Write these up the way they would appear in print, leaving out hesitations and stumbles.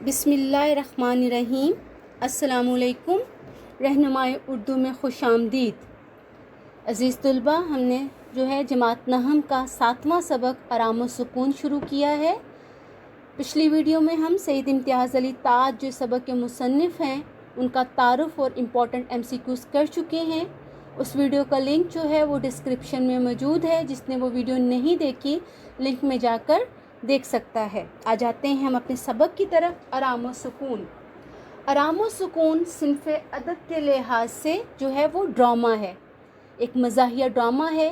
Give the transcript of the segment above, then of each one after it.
बिस्मिल्लाहिर्रहमानिर्रहीम। अस्सलामुअलैकुम। रहनुमाए उर्दू में खुश आमदीद। अज़ीज़ तलबा, हमने जो है जमात नहम का 7वां सबक आराम व सुकून शुरू किया है। पिछली वीडियो में हम सैयद इम्तियाज़ अली ताज जो सबक के मुसन्निफ़ हैं उनका तारुफ़ और इम्पॉर्टेंट MCQs कर चुके हैं। उस वीडियो का लिंक जो है वो डिस्क्रिप्शन में मौजूद है। जिसने वो वीडियो नहीं देखी लिंक में जाकर देख सकता है। आ जाते हैं हम अपने सबक की तरफ। आराम व सुकून। आराम व सुकून सिन्फ़ अदब के लिहाज से जो है वो ड्रामा है, एक मज़ाहिया ड्रामा है।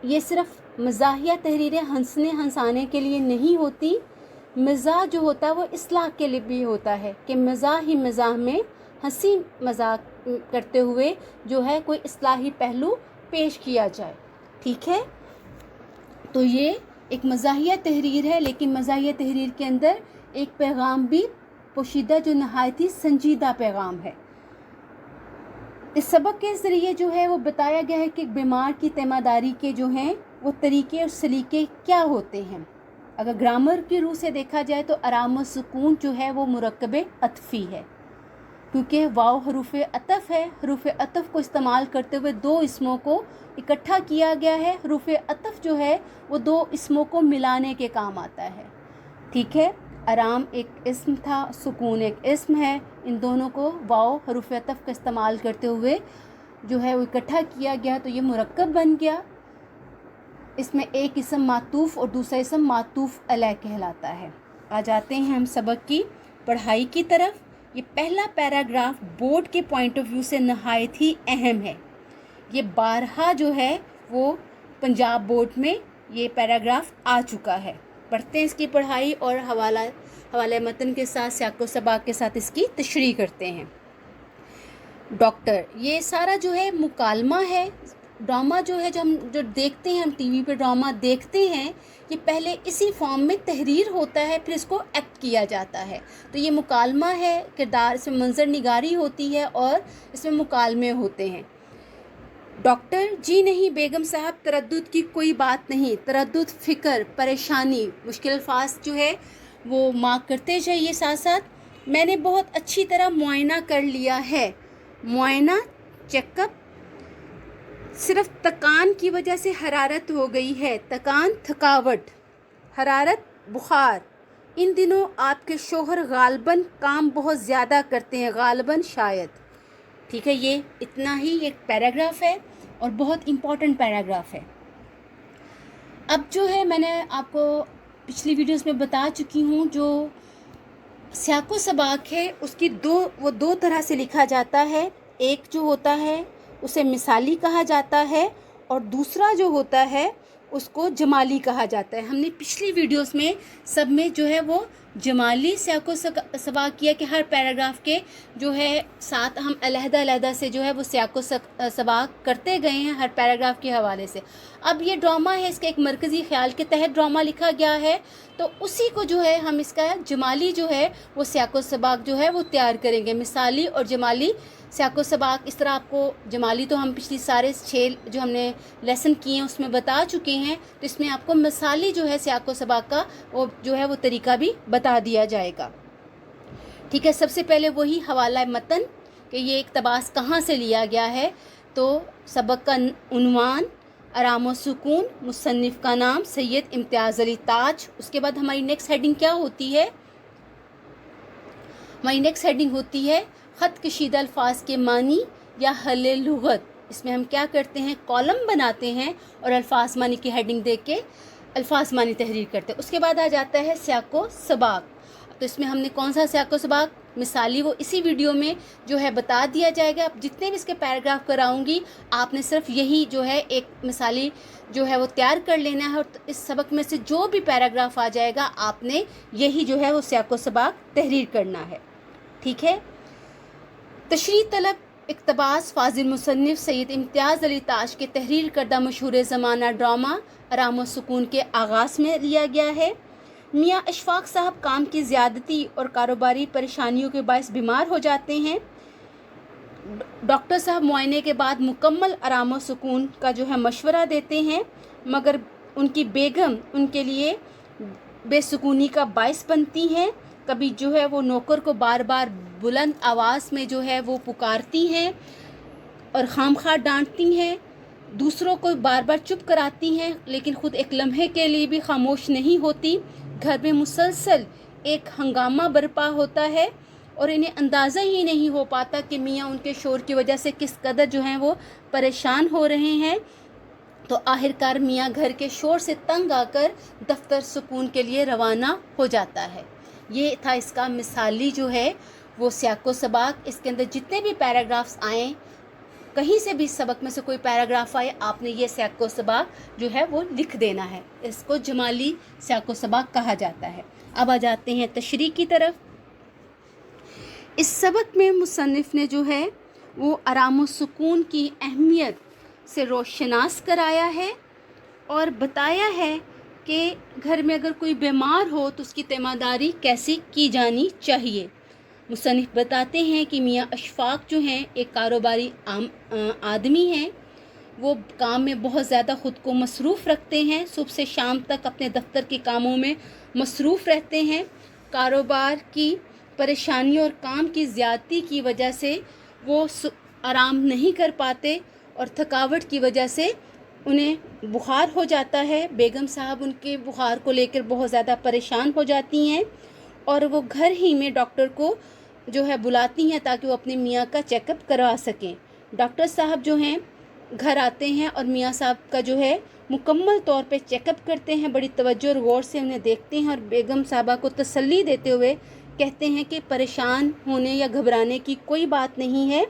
ये सिर्फ़ मज़ाहिया तहरीरें हंसने हंसाने के लिए नहीं होती। मज़ाह जो होता है वो इस्लाह के लिए भी होता है कि मज़ाह ही मज़ाह में हंसी मजाक करते हुए जो है कोई इस्लाही पहलू पेश किया जाए। ठीक है, तो ये एक मज़ाहिया तहरीर है, लेकिन मज़ाहिया तहरीर के अंदर एक पैगाम भी पोशीदा जो नहायत ही संजीदा पैगाम है। इस सबक के ज़रिए जो है वो बताया गया है कि बीमार की तीमारदारी के जो हैं वो तरीक़े और सलीक़े क्या होते हैं। अगर ग्रामर की रूह से देखा जाए तो आराम व सुकून जो है वो मुरक्कब अतफ़ी है, क्योंकि वाव हरूफ अतफ़ है। हरूफ अतफ़ को इस्तेमाल करते हुए दो इसमों को इकट्ठा किया गया है। हरूफ अतफ़ जो है वो दो इसमों को मिलाने के काम आता है। ठीक है, आराम एक इस्म था, सुकून एक इस्म है। इन दोनों को वाव हरूफ अतफ़ का इस्तेमाल करते हुए जो है वो इकट्ठा किया गया तो ये मुरक्कब बन गया। इसमें एक इसम मातूफ़ और दूसरा इसम मातूफ़ अलैह कहलाता है। आ जाते हैं हम सबक की पढ़ाई की तरफ। ये पहला पैराग्राफ बोर्ड के पॉइंट ऑफ व्यू से नहायत ही अहम है। ये बारहा जो है वो पंजाब बोर्ड में ये पैराग्राफ आ चुका है। पढ़ते हैं इसकी पढ़ाई और हवाला मतन के साथ सियाक़ो सबाक़ के साथ इसकी तशरीह करते हैं। डॉक्टर, ये सारा जो है मुकालमा है। ड्रामा जो है जो देखते हैं हम टीवी पे ड्रामा देखते हैं, ये पहले इसी फॉर्म में तहरीर होता है, फिर इसको एक्ट किया जाता है। तो ये मुकालमा है, किरदार इसमें मंजर निगारी होती है और इसमें मुकालमे होते हैं। डॉक्टर, जी नहीं बेगम साहब, तरद्दुद की कोई बात नहीं। तरद्दुद, फ़िक्र, परेशानी, मुश्किल अल्फाज जो है वो मार्क करते जाइए साथ साथ। मैंने बहुत अच्छी तरह मुआयना कर लिया है। मुआयना, चेकअप। सिर्फ तकान की वजह से हरारत हो गई है। तकान, थकावट। हरारत, बुखार। इन दिनों आपके शोहर गालबन काम बहुत ज़्यादा करते हैं। गालबन, शायद। ठीक है, ये इतना ही एक पैराग्राफ है और बहुत इम्पॉर्टेंट पैराग्राफ है। अब जो है मैंने आपको पिछली वीडियोस में बता चुकी हूँ, जो सियाक़ो सबाक़ है उसकी दो तरह से लिखा जाता है। एक जो होता है उसे मिसाली कहा जाता है और दूसरा जो होता है उसको जमाली कहा जाता है। हमने पिछली वीडियोस में सब में जो है वो जमाली सियाक़ो सबाक़ किया कि हर पैराग्राफ के जो है साथ हम अलहदा से जो है वो सियाक़ो सबाक़ करते गए हैं हर पैराग्राफ के हवाले से। अब ये ड्रामा है, इसका एक मरकज़ी ख़्याल के तहत ड्रामा लिखा गया है, तो उसी को जो है हम इसका जमाली जो है वो सियाक़ो सबाक़ जो है वो तैयार करेंगे। मिसाली और जमाली सियाक़ो सबाक़। इस तरह आपको जमाली तो हम पिछली सारे 6 जो हमने लेसन किए हैं उसमें बता चुके हैं, तो इसमें आपको मिसाली जो है सियाक़ो सबाक़ का वो जो है वो तरीका भी बता दिया जाएगा। ठीक है, सबसे पहले वही हवाला मतन कि ये इक़्तिबास कहाँ से लिया गया है। तो सबक का उन्वान आराम व सुकून, मुसन्निफ़ का नाम सैयद इम्तियाज़ अली ताज। उसके बाद हमारी नेक्स्ट हेडिंग क्या होती है? हमारी नेक्स्ट हेडिंग होती है ख़त कशीदा अल्फाज के मानी या हल लुग़त। इसमें हम क्या करते हैं, कॉलम बनाते हैं और अल्फाज मानी की हेडिंग दे के अल्फाज मानी तहरीर करते हैं। उसके बाद आ जाता है सियाक़ो सबाक़। तो इसमें हमने कौन सा सियाक़ो सबाक़ मिसाली वो इसी वीडियो में जो है बता दिया जाएगा। अब जितने भी इसके पैराग्राफ कराऊंगी आपने सिर्फ यही जो है एक मिसाली जो है वो तैयार कर लेना है और इस सबक में से जो भी पैराग्राफ आ जाएगा आपने यही जो है वो सियाक़ो सबाक़ तहरीर करना है। ठीक है, तशरीह तलब इक़्तिबास फाजिल मुसन्निफ़ सैयद इम्तियाज़ अली ताज के तहरीर करदा मशहूर ज़माना ड्रामा आराम व सुकून के आगाज़ में लिया गया है। मियाँ अशफाक़ साहब काम की ज़्यादती और कारोबारी परेशानियों के बायस बीमार हो जाते हैं। डॉक्टर साहब मुआयने के बाद मुकम्मल आराम व सुकून का जो है मशवरा देते हैं, मगर उनकी बेगम उनके लिए बेसुकूनी का बायस बनती हैं। कभी जो है वो नौकर को बार बार बुलंद आवाज़ में जो है वो पुकारती हैं और खामखा डांटती हैं, दूसरों को बार बार चुप कराती हैं, लेकिन ख़ुद एक लम्हे के लिए भी खामोश नहीं होती। घर में मुसलसल एक हंगामा बर्पा होता है और इन्हें अंदाज़ा ही नहीं हो पाता कि मियाँ उनके शोर की वजह से किस कदर जो हैं वो परेशान हो रहे हैं। तो आखिरकार मियाँ घर के शोर से तंग आकर दफ्तर सुकून के लिए रवाना हो जाता है। ये था इसका मिसाली जो है वो सियाको सबाक। इसके अंदर जितने भी पैराग्राफ्स आए, कहीं से भी सबक में से कोई पैराग्राफ आए, आपने ये सियाको सबाक जो है वो लिख देना है। इसको जमाली सियाको सबाक कहा जाता है। अब आ जाते हैं तशरीह की तरफ। इस सबक में मुसन्निफ़ ने जो है वो आराम व सुकून की अहमियत से रोशनास कराया है और बताया है कि घर में अगर कोई बीमार हो तो उसकी तीमारदारी कैसे की जानी चाहिए। मुसन्निफ़ बताते हैं कि मियाँ अशफाक जो हैं एक कारोबारी आदमी हैं। वो काम में बहुत ज़्यादा ख़ुद को मसरूफ़ रखते हैं, सुबह से शाम तक अपने दफ्तर के कामों में मसरूफ़ रहते हैं। कारोबार की परेशानी और काम की ज़्यादती की वजह से वो आराम नहीं कर पाते और थकावट की वजह से उन्हें बुखार हो जाता है। बेगम साहब उनके बुखार को लेकर बहुत ज़्यादा परेशान हो जाती हैं और वो घर ही में डॉक्टर को जो है बुलाती हैं ताकि वो अपने मियाँ का चेकअप करवा सकें। डॉक्टर साहब जो हैं घर आते हैं और मियाँ साहब का जो है मुकम्मल तौर पे चेकअप करते हैं, बड़ी तवज्जो और गौर से उन्हें देखते हैं और बेगम साहबा को तसल्ली देते हुए कहते हैं कि परेशान होने या घबराने की कोई बात नहीं है,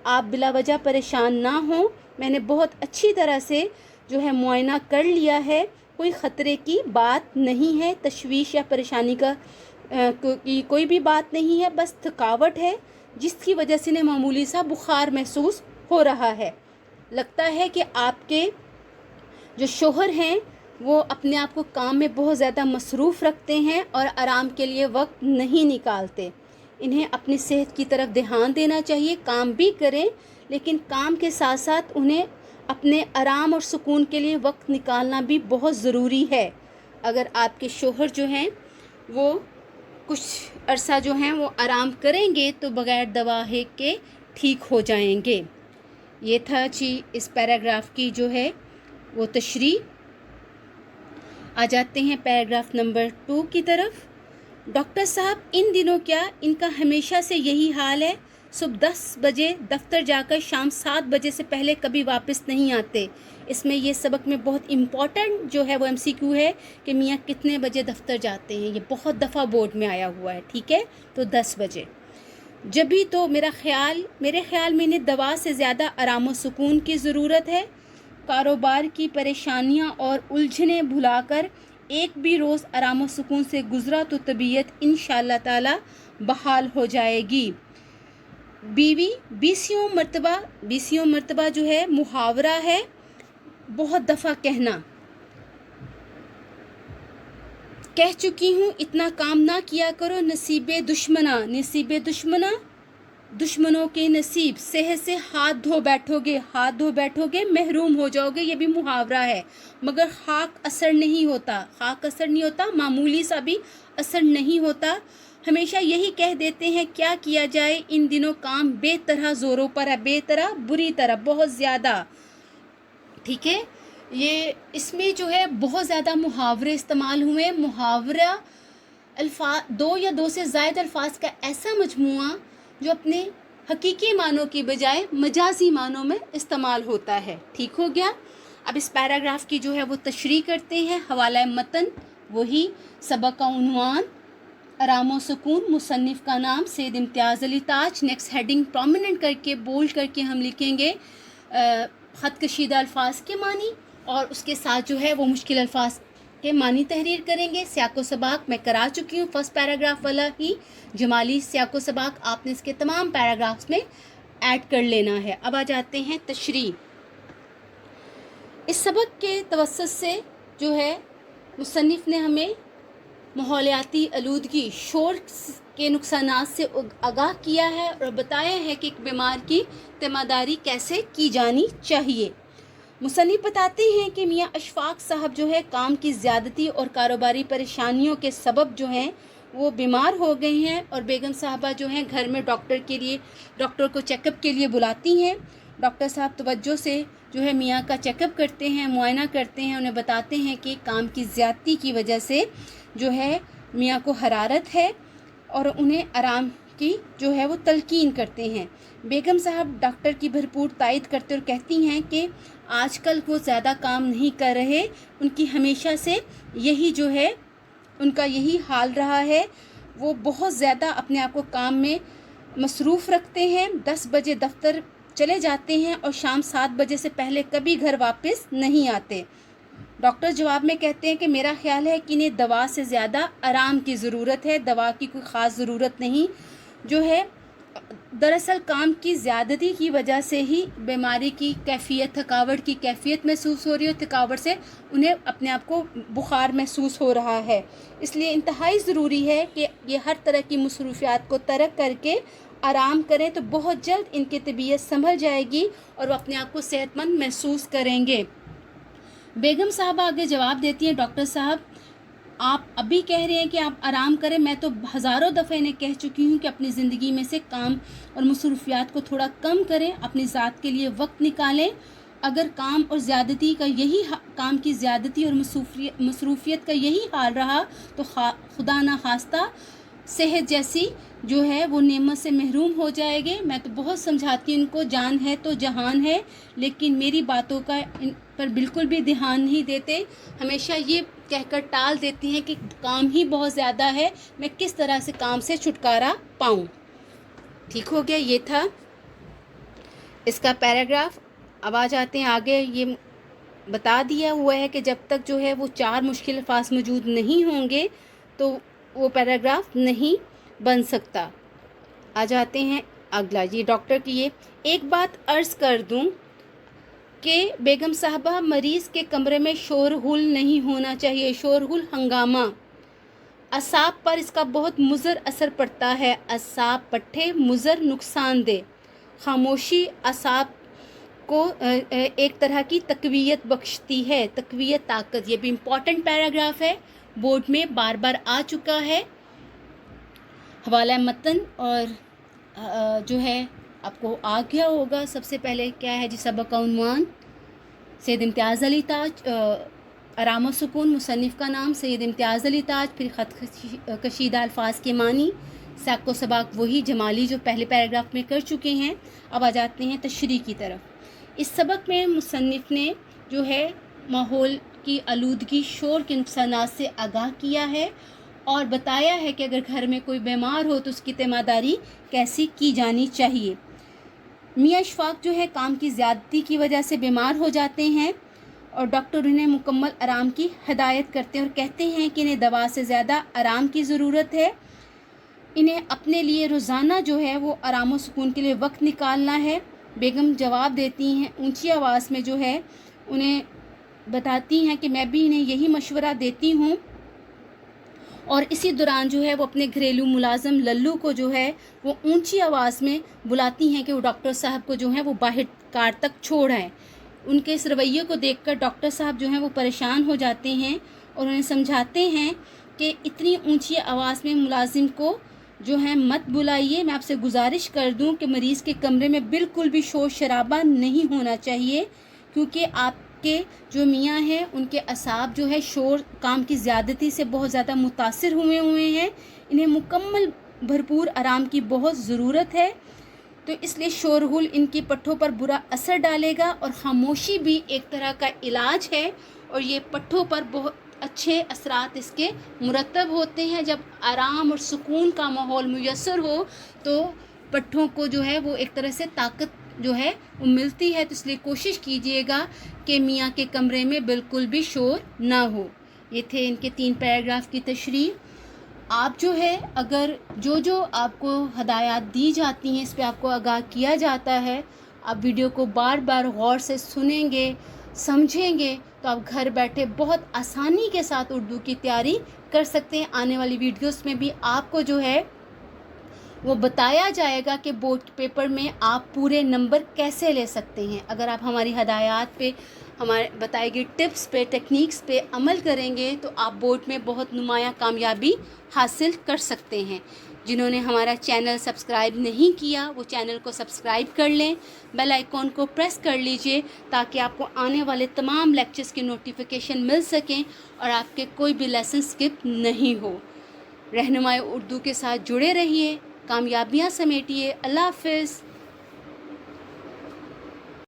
आप बिला वजह परेशान ना हों। मैंने बहुत अच्छी तरह से जो है मुआयना कर लिया है, कोई ख़तरे की बात नहीं है, तशवीश या परेशानी की कोई भी बात नहीं है, बस थकावट है जिसकी वजह से इन्हें मामूली सा बुखार महसूस हो रहा है। लगता है कि आपके जो शोहर हैं वो अपने आप को काम में बहुत ज़्यादा मसरूफ़ रखते हैं और आराम के लिए वक्त नहीं निकालते। इन्हें अपनी सेहत की तरफ ध्यान देना चाहिए, काम भी करें लेकिन काम के साथ साथ उन्हें अपने आराम और सुकून के लिए वक्त निकालना भी बहुत ज़रूरी है। अगर आपके शोहर जो हैं वो कुछ अरसा जो हैं वो आराम करेंगे तो बग़ैर दवा के ठीक हो जाएंगे। ये था जी इस पैराग्राफ की जो है वो तशरीह। आ जाते हैं पैराग्राफ नंबर 2 की तरफ। डॉक्टर साहब इन दिनों क्या इनका हमेशा से यही हाल है, सुबह 10 बजे दफ्तर जाकर शाम 7 बजे से पहले कभी वापस नहीं आते। इसमें ये सबक में बहुत इम्पॉर्टेंट जो है वो MCQ है कि मियाँ कितने बजे दफ्तर जाते हैं। ये बहुत दफ़ा बोर्ड में आया हुआ है, ठीक है, तो 10 बजे। जब भी तो मेरे ख़्याल में इन्हें दवा से ज़्यादा आराम व सुकून की ज़रूरत है। कारोबार की परेशानियां और उलझनें भुलाकर एक भी रोज़ आराम व सुकून से गुज़रा तो तबीयत इंशाअल्लाह ताला बहाल हो जाएगी। बीवी बीसियों मरतबा जो है मुहावरा है, बहुत दफ़ा कह चुकी हूँ, इतना काम ना किया करो, नसीबे दुश्मना दुश्मनों के नसीब, सेहत से हाथ धो बैठोगे महरूम हो जाओगे। ये भी मुहावरा है, मगर खाक असर नहीं होता, मामूली सा भी असर नहीं होता। हमेशा यही कह देते हैं क्या किया जाए, इन दिनों काम बेतरह ज़ोरों पर है, बेतरह बुरी तरह, बहुत ज़्यादा, ठीक है। ये इसमें जो है बहुत ज़्यादा मुहावरे इस्तेमाल हुए। मुहावरा अल्फाज 2 या 2 से ज़ायद अल्फाज का ऐसा मजमुआ जो अपने हकीकी मानों की बजाय मजाजी मानों में इस्तेमाल होता है, ठीक हो गया। अब इस पैराग्राफ की जो है वो तशरीह करते हैं। हवाला मतन वही, सबक का उन्वान आराम व सुकून, मुसन्निफ़ का नाम सैयद इम्तियाज़ अली ताज। नेक्स्ट हेडिंग प्रोमिनेंट करके बोल्ड करके हम लिखेंगे ख़त कशीदा अल्फाज के मानी और उसके साथ जो है वो मुश्किल अल्फाज के मानी तहरीर करेंगे। सियाको सबाक मैं करा चुकी हूँ, फर्स्ट पैराग्राफ वाला ही जमाली सियाको सबाक आपने इसके तमाम पैराग्राफ्स में ऐड कर लेना है। अब आ जाते हैं तशरीह। इस सबक के तवस्सुत से जो है मुसन्निफ़ ने हमें माहौलियाती आलूदगी, शोर के नुकसानात से आगाह किया है और बताया है कि एक बीमार की तीमारदारी कैसे की जानी चाहिए। मुसन्निफ़ बताते हैं कि मियाँ अशफाक साहब जो है काम की ज़्यादती और कारोबारी परेशानियों के सबब जो हैं وہ بیمار ہو گئی ہیں اور بیگم صاحبہ جو ہیں گھر میں ڈاکٹر کو چیک اپ کے لیے بلاتی ہیں. ڈاکٹر صاحب توجہ سے جو ہے میاں کا چیک اپ کرتے ہیں, معائنہ کرتے ہیں, انہیں بتاتے ہیں کہ کام کی زیادتی کی وجہ سے جو ہے میاں کو حرارت ہے اور انہیں آرام کی جو ہے وہ تلقین کرتے ہیں. بیگم صاحب ڈاکٹر کی بھرپور تائید کرتے اور کہتی ہیں کہ آج کل وہ زیادہ کام نہیں کر رہے, ان کی ہمیشہ سے یہی جو ہے ان کا یہی حال رہا ہے. وہ بہت زیادہ اپنے آپ کو کام میں مصروف رکھتے ہیں, 10 بجے دفتر چلے جاتے ہیں اور شام 7 بجے سے پہلے کبھی گھر واپس نہیں آتے. ڈاکٹر جواب میں کہتے ہیں کہ میرا خیال ہے کہ انہیں دوا سے زیادہ آرام کی ضرورت ہے, دوا کی کوئی خاص ضرورت نہیں. جو ہے دراصل کام کی زیادتی کی وجہ سے ہی بیماری کی کیفیت, تھکاوٹ کی کیفیت محسوس ہو رہی ہے, اور تھکاوٹ سے انہیں اپنے آپ کو بخار محسوس ہو رہا ہے. اس لیے انتہائی ضروری ہے کہ یہ ہر طرح کی مصروفیات کو ترک کر کے آرام کریں, تو بہت جلد ان کی طبیعت سنبھل جائے گی اور وہ اپنے آپ کو صحت مند محسوس کریں گے. بیگم صاحبہ آگے جواب دیتی ہیں, ڈاکٹر صاحب آپ ابھی کہہ رہے ہیں کہ آپ آرام کریں, میں تو ہزاروں دفعہ انہیں کہہ چکی ہوں کہ اپنی زندگی میں سے کام اور مصروفیات کو تھوڑا کم کریں, اپنی ذات کے لیے وقت نکالیں. اگر کام اور زیادتی کا یہی کام کی زیادتی اور مصروفیت کا یہی حال رہا تو خدا نہ خواستہ صحت جیسی جو ہے وہ نعمت سے محروم ہو جائے گے. میں تو بہت سمجھاتی ہوں ان کو, جان ہے تو جہان ہے, لیکن میری باتوں کا ان پر بالکل بھی دھیان نہیں دیتے. ہمیشہ یہ کہہ کر ٹال دیتی ہیں کہ کام ہی بہت زیادہ ہے, میں کس طرح سے کام سے چھٹکارا پاؤں. ٹھیک ہو گیا, یہ تھا اس کا پیراگراف. اب آ جاتے ہیں آگے. یہ بتا دیا ہوا ہے کہ جب تک جو ہے وہ 4 مشکل الفاظ موجود نہیں ہوں گے تو وہ پیراگراف نہیں بن سکتا. آ جاتے ہیں اگلا. یہ ڈاکٹر کی یہ ایک بات عرض کر دوں کہ بیگم صاحبہ مریض کے کمرے میں شور غل نہیں ہونا چاہیے. شور غل ہنگامہ اعصاب پر اس کا بہت مضر اثر پڑتا ہے. اعصاب پٹھے مضر نقصان دہ. خاموشی اعصاب کو ایک طرح کی تقویت بخشتی ہے, تقویت طاقت. یہ بھی امپورٹنٹ پیراگراف ہے, بورڈ میں بار بار آ چکا ہے. حوالہ متن اور جو ہے آپ کو آ گیا ہوگا. سب سے پہلے کیا ہے جی سبق کا عنوان, سید امتیاز علی تاج, آرام و سکون. مصنف کا نام سید امتیاز علی تاج. پھر خط کشیدہ الفاظ کے معنی, ساق و سباق وہی جمالی جو پہلے پیراگراف میں کر چکے ہیں. اب آ جاتے ہیں تشریح کی طرف. اس سبق میں مصنف نے جو ہے ماحول کی آلودگی, شور کے نقصانات سے آگاہ کیا ہے اور بتایا ہے کہ اگر گھر میں کوئی بیمار ہو تو اس کی تیمارداری کیسی کی جانی چاہیے. میاں اشفاق جو ہے کام کی زیادتی کی وجہ سے بیمار ہو جاتے ہیں اور ڈاکٹر انہیں مکمل آرام کی ہدایت کرتے ہیں اور کہتے ہیں کہ انہیں دوا سے زیادہ آرام کی ضرورت ہے. انہیں اپنے لیے روزانہ جو ہے وہ آرام و سکون کے لیے وقت نکالنا ہے. بیگم جواب دیتی ہیں اونچی آواز میں, جو ہے انہیں بتاتی ہیں کہ میں بھی انہیں یہی مشورہ دیتی ہوں. اور اسی دوران جو ہے وہ اپنے گھریلو ملازم للو کو جو ہے وہ اونچی آواز میں بلاتی ہیں کہ وہ ڈاکٹر صاحب کو جو ہے وہ باہر کار تک چھوڑ آئیں. ان کے اس رویے کو دیکھ کر ڈاکٹر صاحب جو ہیں وہ پریشان ہو جاتے ہیں اور انہیں سمجھاتے ہیں کہ اتنی اونچی آواز میں ملازم کو جو ہے مت بلائیے. میں آپ سے گزارش کر دوں کہ مریض کے کمرے میں بالکل بھی شور شرابہ نہیں ہونا چاہیے, کیونکہ آپ کے جو میاں ہیں ان کے اعصاب جو ہے شور کام کی زیادتی سے بہت زیادہ متاثر ہوئے ہیں. انہیں مکمل بھرپور آرام کی بہت ضرورت ہے. تو اس لیے شور غل ان کی پٹھوں پر برا اثر ڈالے گا, اور خاموشی بھی ایک طرح کا علاج ہے, اور یہ پٹھوں پر بہت اچھے اثرات اس کے مرتب ہوتے ہیں. جب آرام اور سکون کا ماحول میسر ہو تو پٹھوں کو جو ہے وہ ایک طرح سے طاقت جو ہے وہ ملتی ہے. تو اس لیے کوشش کیجئے گا کہ میاں کے کمرے میں بالکل بھی شور نہ ہو. یہ تھے ان کے 3 پیراگراف کی تشریح. آپ جو ہے اگر جو آپ کو ہدایات دی جاتی ہیں اس پہ آپ کو آگاہ کیا جاتا ہے, آپ ویڈیو کو بار بار غور سے سنیں گے, سمجھیں گے, تو آپ گھر بیٹھے بہت آسانی کے ساتھ اردو کی تیاری کر سکتے ہیں. آنے والی ویڈیوز میں بھی آپ کو جو ہے وہ بتایا جائے گا کہ بورڈ پیپر میں آپ پورے نمبر کیسے لے سکتے ہیں. اگر آپ ہماری ہدایات پہ ہمارے بتائے گئے ٹپس پہ ٹیکنیکس پہ عمل کریں گے تو آپ بورڈ میں بہت نمایاں کامیابی حاصل کر سکتے ہیں۔ جنہوں نے ہمارا چینل سبسکرائب نہیں کیا وہ چینل کو سبسکرائب کر لیں، بیل آئیکن کو پریس کر لیجئے تاکہ آپ کو آنے والے تمام لیکچرز کی نوٹیفیکیشن مل سکیں اور آپ کے کوئی بھی لیسن سکپ نہیں ہو۔ رہنمائی اردو کے ساتھ جڑے رہیے، کامیابیاں سمیٹیے۔ اللہ حافظ۔